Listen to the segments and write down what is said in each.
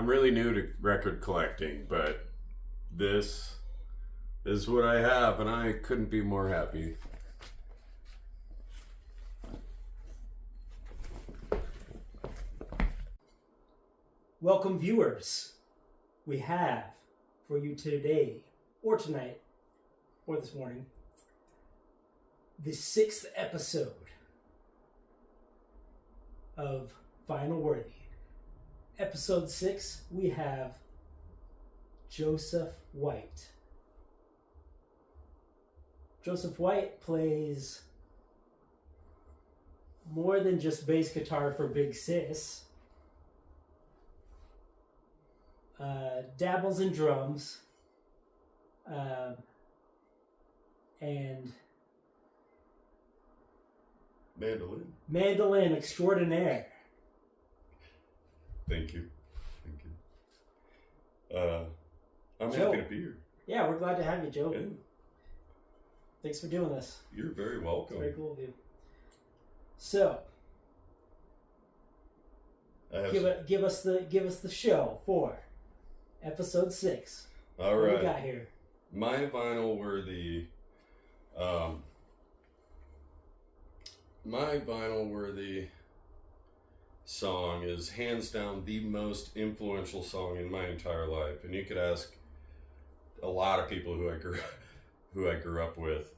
I'm really new to record collecting, but this is what I have, and I couldn't be more happy. Welcome, viewers. We have for you today, or tonight, or this morning, the 6th episode of Vinyl Worthy. Episode 6, we have Joseph White. Joseph White plays more than just bass guitar for Big Sis. Dabbles in drums, and mandolin extraordinaire. Thank you. I'm Joe. happy to be here. Yeah, we're glad to have you, Joe. Yeah, Thanks for doing this. you're very It's welcome. very cool of you. So, I have give us the show for episode 6. All What right. we got here? My vinyl worthy, song is hands down the most influential song in my entire life, and you could ask a lot of people who I grew up with.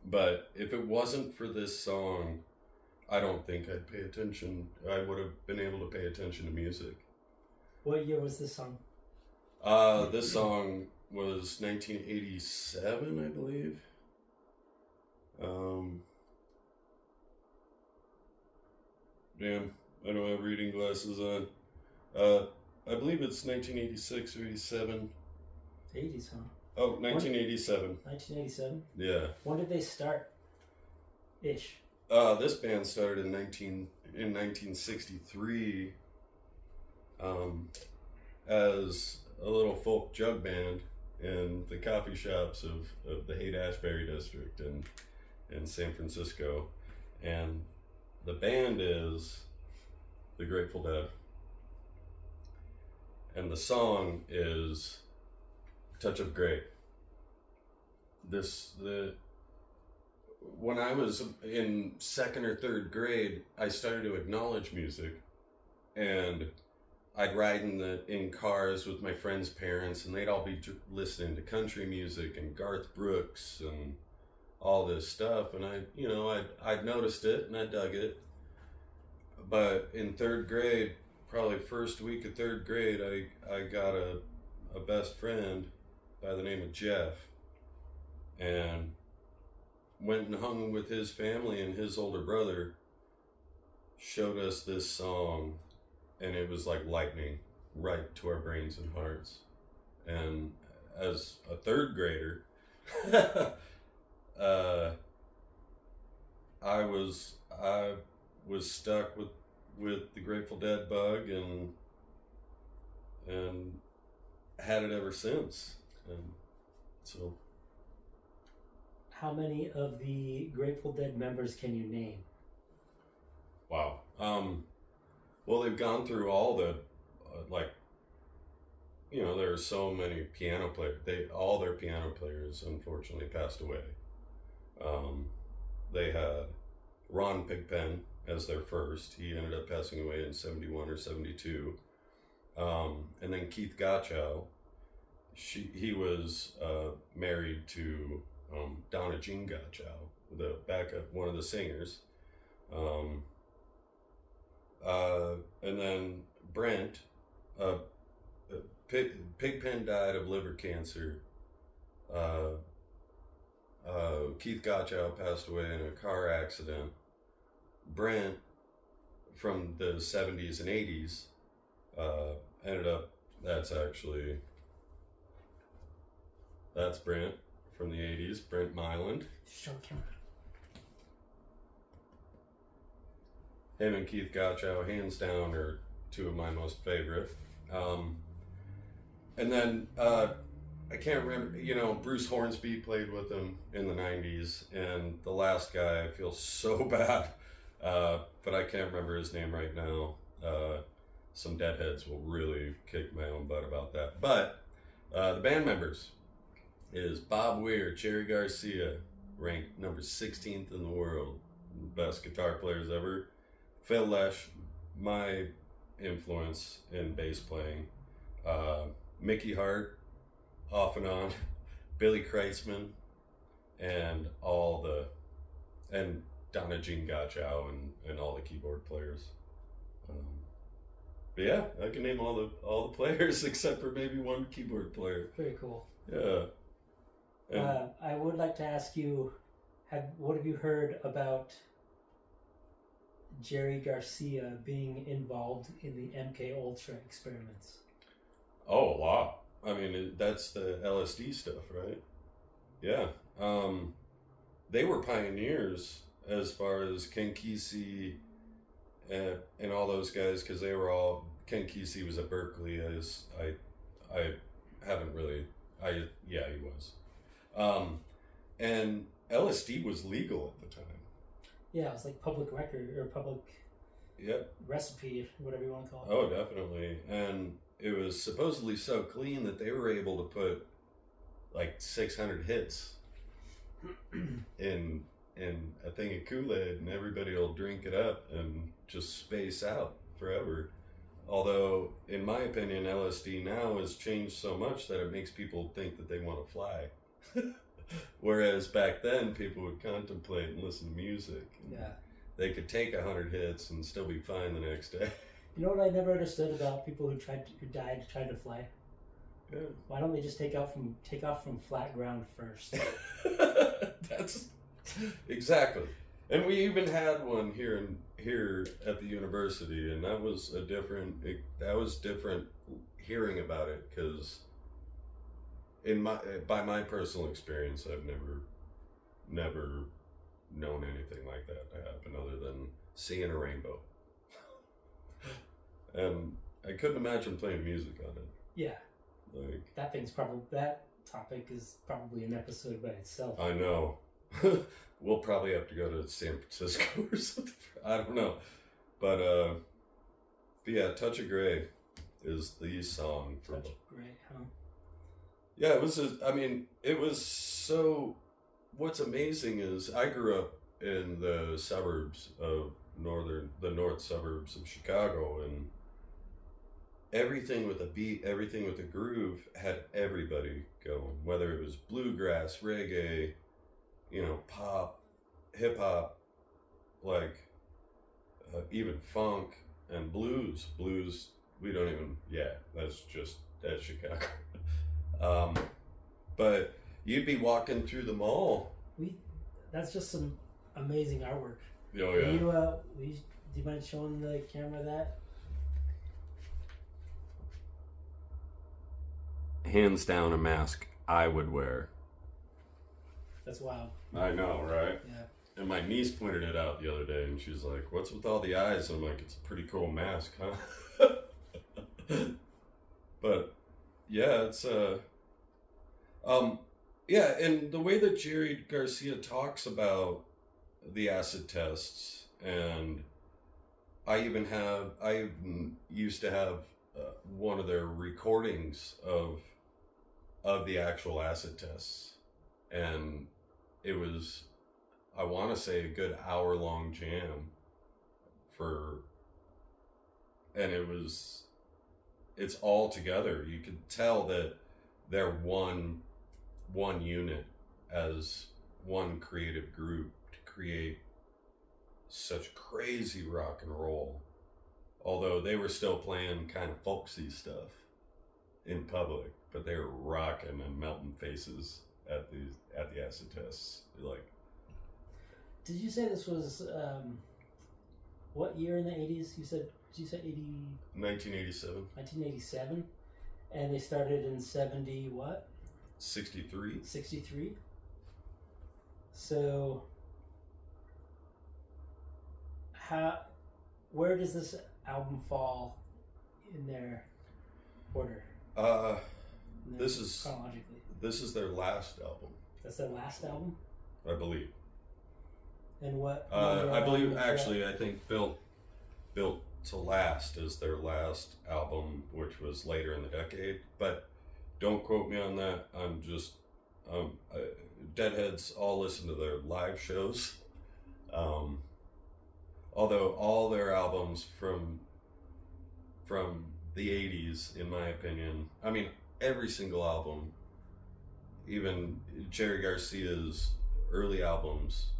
But if it wasn't for this song, I don't think I'd pay attention. I would have been able to pay attention to music. What year was this song? This song was 1987, I believe. Damn, I don't have reading glasses on. I believe it's 1986 or 87. 80s, huh? Oh, 1987. 1987? Yeah. When did they start? Ish. This band started in 1963 as a little folk jug band in the coffee shops of the Haight-Ashbury district in San Francisco. And the band is the Grateful Dead. And the song is Touch of Grey. When I was in 2nd or 3rd grade, I started to acknowledge music, and I'd ride in cars with my friends' parents, and they'd all be listening to country music and Garth Brooks and all this stuff, and I'd noticed it and I dug it. But in 3rd grade, probably first week of 3rd grade, I got a best friend by the name of Jeff, and went and hung with his family, and his older brother showed us this song, and it was like lightning right to our brains and hearts. And as a 3rd grader, I was stuck with the Grateful Dead bug, and had it ever since. And so, How many of the Grateful Dead members can you name? wow. Well, they've gone through all the, there are so many piano players. All their piano players unfortunately passed away. They had Ron Pigpen as their first. He ended up passing away in 71 or 72. And then Keith Gotchow, he was married to Donna Jean Gotchow, the backup, one of the singers. And then Brent, Pigpen died of liver cancer. Keith Gotchow passed away in a car accident. Brent, from the 70s and 80s, ended up, that's Brent from the 80s, Brent Myland. Show camera. Him and Keith Gotchow, hands down, are two of my most favorite. And then, I can't remember, Bruce Hornsby played with him in the 90s, and the last guy, I feel so bad, but I can't remember his name right now. some deadheads will really kick my own butt about that. But the band members is Bob Weir, Jerry Garcia, ranked number 16th in the world, best guitar players ever. Phil Lesh, my influence in bass playing. Mickey Hart, off and on. Billy Kreitzman, and Donna Jean Gachow and all the keyboard players. But yeah, I can name all the players except for maybe one keyboard player. Very cool. Yeah. I would like to ask you, what have you heard about Jerry Garcia being involved in the MK Ultra experiments? Oh, a lot. I mean, that's the LSD stuff, right? Yeah. They were pioneers as far as Ken Kesey and all those guys, because they were all... Ken Kesey was at Berkeley. I haven't really... Yeah, he was. And LSD was legal at the time. Yeah, it was like public record, or public recipe, whatever you want to call it. Oh, definitely. And it was supposedly so clean that they were able to put like 600 hits in a thing of Kool-Aid, and everybody will drink it up and just space out forever. Although, in my opinion, LSD now has changed so much that it makes people think that they want to fly. Whereas back then, people would contemplate and listen to music. Yeah. They could take 100 hits and still be fine the next day. You know what I never understood about people who died trying to fly? Yeah. Why don't they just take off from flat ground first? That's exactly. And we even had one here at the university, and that was different hearing about it, because by my personal experience, I've never known anything like that to happen other than seeing a rainbow. And I couldn't imagine playing music on it. Yeah. Like, that topic is probably an episode by itself. I know. We'll probably have to go to San Francisco or something. I don't know. But yeah, Touch of Grey is the song for Touch of Grey, huh? Yeah, it was so... What's amazing is I grew up in the suburbs of the north suburbs of Chicago, and everything with a beat, everything with a groove had everybody going, whether it was bluegrass, reggae, pop, hip hop, like even funk and blues. Blues, we don't even, that's Chicago. But you'd be walking through the mall. That's just some amazing artwork. Oh yeah. Do you mind showing the camera that? Hands down a mask I would wear. That's wild. I know, right? Yeah. And my niece pointed it out the other day, and she's like, "What's with all the eyes?" And I'm like, "It's a pretty cool mask, huh?" But yeah, it's yeah, and the way that Jerry Garcia talks about the acid tests, and I used to have one of their recordings of the actual acid tests, and it was, I want to say, a good hour-long jam and it's all together. You could tell that they're one unit as one creative group to create such crazy rock and roll. Although they were still playing kind of folksy stuff in public, but they were rocking and melting faces at the acid tests. Like, did you say this was what year in the 80s? Did you say 1987. 1987, and they started in 70 what? 63. 63. So, where does this album fall in their order? This is chronologically. This is their last album. That's their last album, I believe. And what? I believe, actually, I think Built to Last as their last album, which was later in the decade. But don't quote me on that. I'm just Deadheads all listen to their live shows. Although all their albums from the 80s, in my opinion, I mean, every single album, even Jerry Garcia's early albums,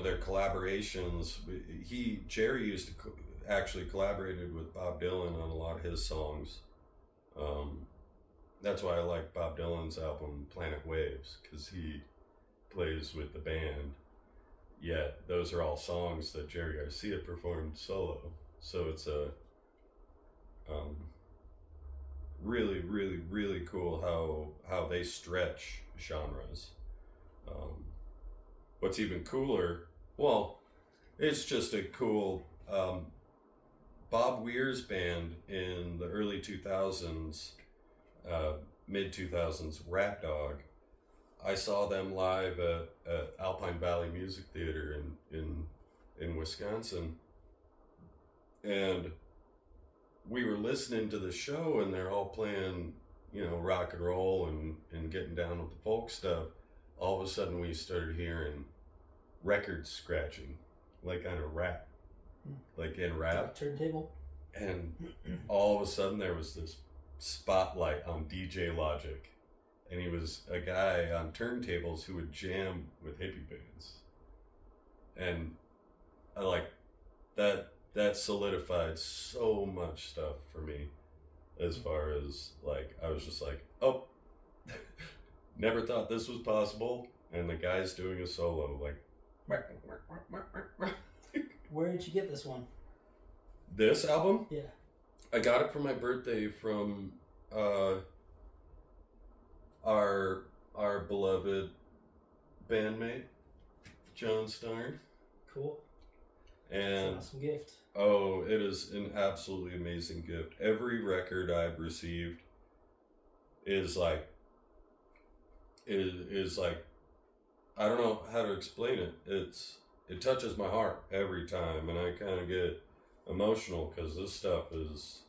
their collaborations. Jerry used to actually collaborated with Bob Dylan on a lot of his songs. That's why I like Bob Dylan's album Planet Waves, because he plays with the band. Yet those are all songs that Jerry Garcia performed solo. So it's a really, really, really cool how they stretch genres. What's even cooler, well, it's just a cool Bob Weir's band in the early 2000s, mid 2000s, Rat Dog. I saw them live at Alpine Valley Music Theater in Wisconsin, and we were listening to the show, and they're all playing, rock and roll and getting down with the folk stuff. All of a sudden, we started hearing records scratching, like on a rap, like in rap. Turntable. And all of a sudden, there was this spotlight on DJ Logic. And he was a guy on turntables who would jam with hippie bands. And I like that solidified so much stuff for me, as far as like, I was just like, oh, never thought this was possible. And the guy's doing a solo, like. Where did you get this one? This album? Yeah. I got it for my birthday from our beloved bandmate, John Starn. Cool. And that's an awesome gift. Oh, it is an absolutely amazing gift. Every record I've received is like I don't know how to explain it. It touches my heart every time, and I kind of get emotional because this stuff is,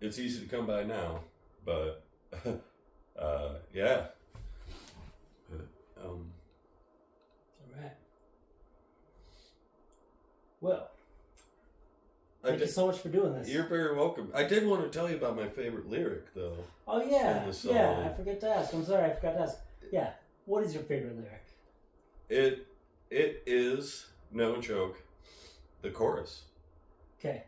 it's easy to come by now, but yeah. All right. Well, thank you so much for doing this. You're very welcome. I did want to tell you about my favorite lyric, though. Oh yeah, I forgot to ask. I'm sorry, I forgot to ask. Yeah, what is your favorite lyric? It is, no joke, the chorus. Okay.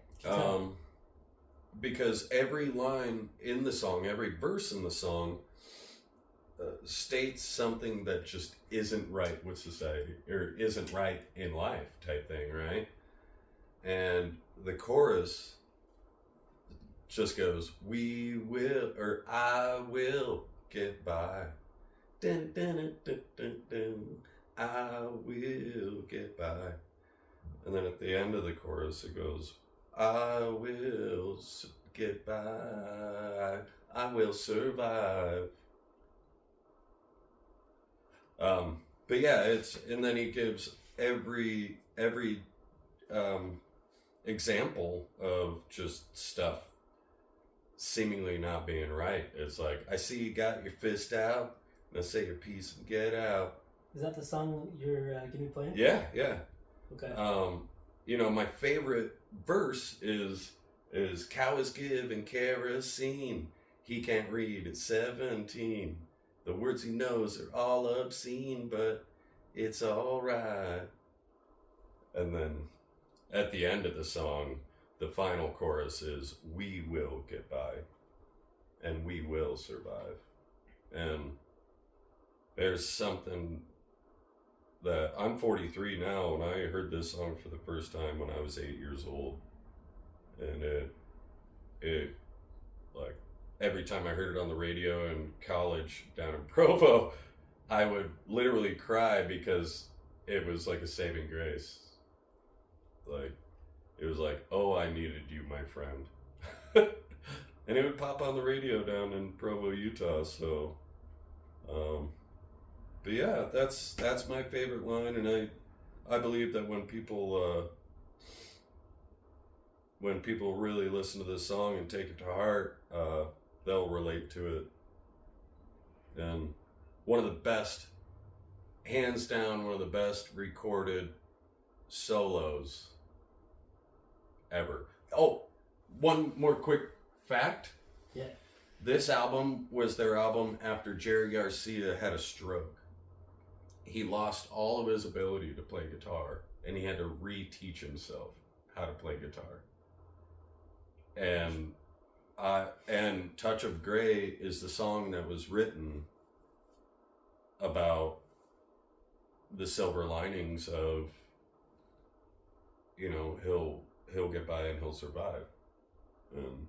Because every line in the song, every verse in the song, states something that just isn't right with society, or isn't right in life, type thing, right? And the chorus just goes, we will, or I will get by. Dun, dun, dun, dun, dun, dun. I will get by. And then at the end of the chorus it goes, I will get by. I will survive. But yeah, and then he gives every example of just stuff seemingly not being right. It's like, I see you got your fist out, now say your piece and get out. Is that the song you're going to be playing? Yeah. Okay. My favorite verse is cow is giving kerosene. He can't read at 17. The words he knows are all obscene, but it's all right. And then at the end of the song, the final chorus is, we will get by and we will survive. And there's something that I'm 43 now, and I heard this song for the first time when I was 8 years old. And it like, every time I heard it on the radio in college down in Provo, I would literally cry because it was like a saving grace. Like, it was like, oh, I needed you, my friend. And it would pop on the radio down in Provo, Utah. So, but But yeah, that's my favorite line, and I believe that when people really listen to this song and take it to heart, they'll relate to it. And one of the best, hands down, one of the best recorded solos ever. Oh, one more quick fact. Yeah. This album was their album after Jerry Garcia had a stroke. He lost all of his ability to play guitar, and he had to reteach himself how to play guitar. And Touch of Grey is the song that was written about the silver linings of, you know, he'll get by and he'll survive. And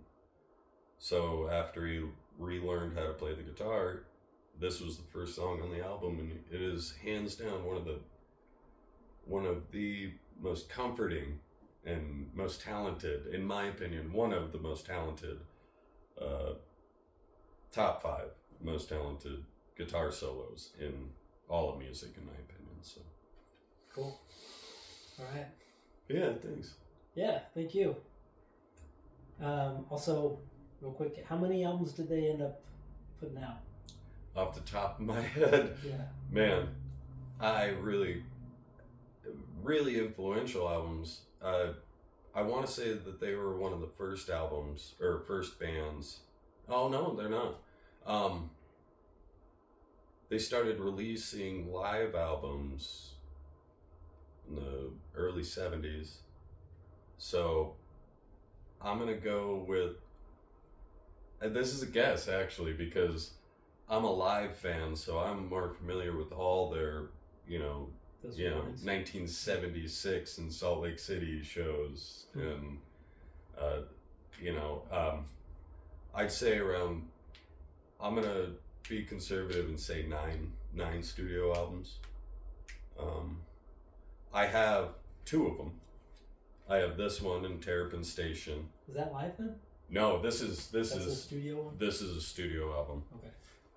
so after he relearned how to play the guitar, this was the first song on the album, and it is hands down one of the most comforting and most talented, in my opinion, one of the most talented, top 5 most talented guitar solos in all of music, in my opinion. So cool. All right. Yeah, thanks. Yeah, thank you. Also, real quick, how many albums did they end up putting out? Off the top of my head, Yeah. Man, I really influential albums. I want to say that they were one of the first albums or first bands. Oh no, they're not. They started releasing live albums in the early 70s. So I'm gonna go with, and this is a guess actually, because I'm a live fan, so I'm more familiar with all their, Those 1976 in Salt Lake City shows, and I'd say around, I'm gonna be conservative and say nine studio albums. I have 2 of them. I have this one in Terrapin Station. Is that live then? No, this is That's a studio one? This is a studio album. Okay.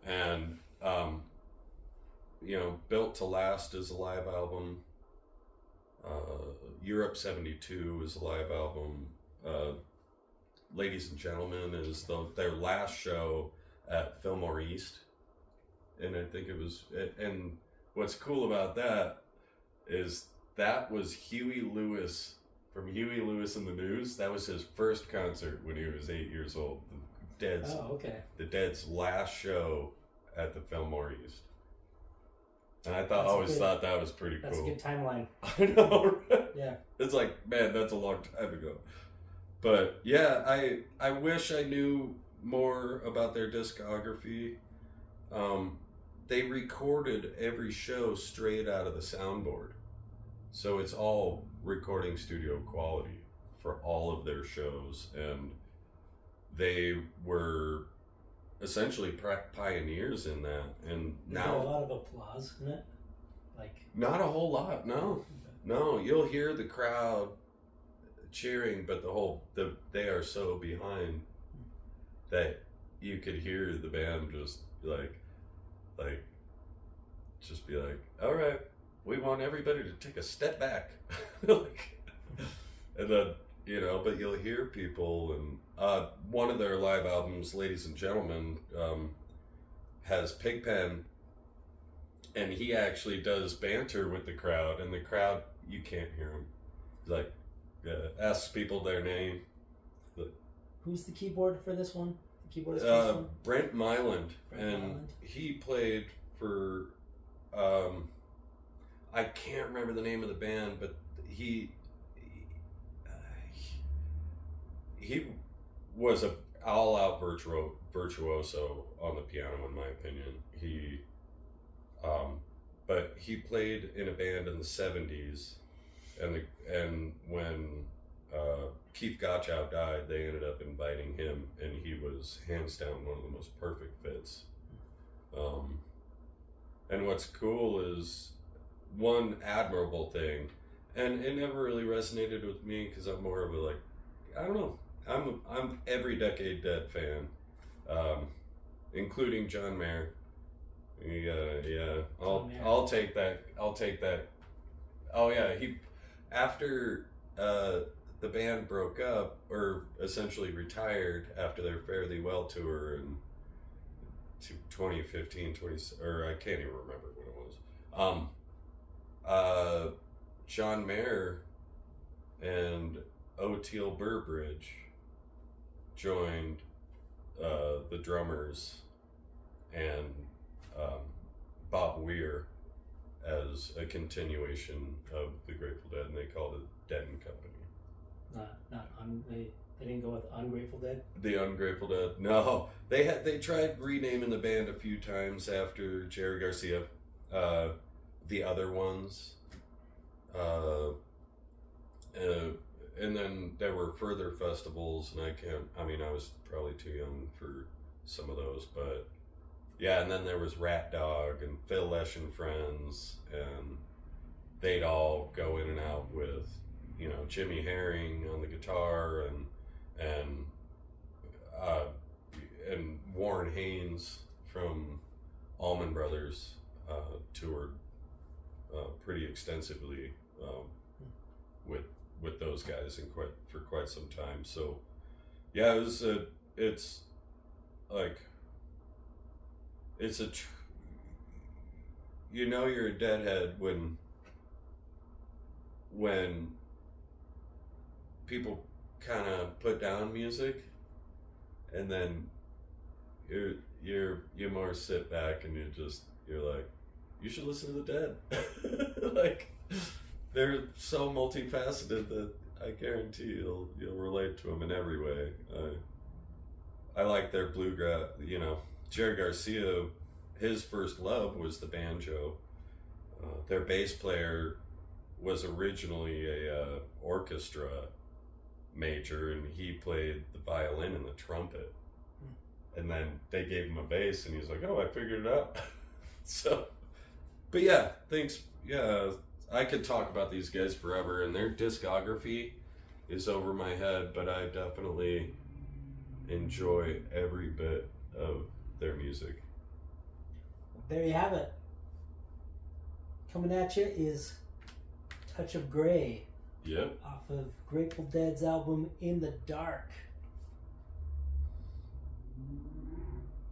And Built to Last is a live album. Europe 72 is a live album. Ladies and Gentlemen is their last show at Fillmore East, and I think it was. And what's cool about that is that was Huey Lewis from Huey Lewis and the News. That was his first concert when he was 8 years old. The Dead's last show at the Fillmore East. And I always thought that was pretty cool. That's a good timeline. I know. Yeah. It's like, man, that's a long time ago. But yeah, I wish I knew more about their discography. They recorded every show straight out of the soundboard. So it's all recording studio quality for all of their shows. And they were essentially pioneers in that. And Is now there a lot of applause in it? Not a whole lot, no. No, you'll hear the crowd cheering, but they are so behind that you could hear the band just just be like, all right, we want everybody to take a step back. And then, but you'll hear people, and one of their live albums, Ladies and Gentlemen, has Pigpen, and he actually does banter with the crowd, and the crowd, you can't hear him. He's asks people their name. Who's the keyboard for this one? The keyboardist for this one? Brent Myland, he played for, I can't remember the name of the band, but he was a all-out virtuoso on the piano, in my opinion. But he played in a band in the 70s, and when Keith Gottschalk died, they ended up inviting him, and he was hands down one of the most perfect fits. And what's cool is one admirable thing, and it never really resonated with me because I'm more of a I don't know. I'm every Decade Dead fan, including John Mayer. Yeah. John Mayer. I'll take that. I'll take that. Oh yeah, he after the band broke up or essentially retired after their Fairly Well tour in 2015, or I can't even remember what it was. John Mayer and O'Teal Burbridge joined the drummers and Bob Weir as a continuation of the Grateful Dead, and they called it Dead and Company. They didn't go with Ungrateful Dead. The Ungrateful Dead. No, they tried renaming the band a few times after Jerry Garcia. The other ones, and then there were further festivals, and I was probably too young for some of those, but yeah, and then there was Rat Dog and Phil Lesh and Friends, and they'd all go in and out with, Jimmy Herring on the guitar, and Warren Haynes from Allman Brothers toured pretty extensively with those guys for quite some time. So yeah, it's you're a deadhead when people kind of put down music, and then you more sit back and you're like, you should listen to the Dead. Like, they're so multifaceted that I guarantee you'll relate to them in every way. I like their bluegrass. Jerry Garcia, his first love was the banjo. Their bass player was originally a orchestra major, and he played the violin and the trumpet. And then they gave him a bass, and he's like, "Oh, I figured it out." So, but yeah, thanks. Yeah, I could talk about these guys forever, and their discography is over my head, but I definitely enjoy every bit of their music. There you have it. Coming at you is Touch of Grey. Yep. Off of Grateful Dead's album In the Dark.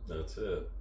That's it.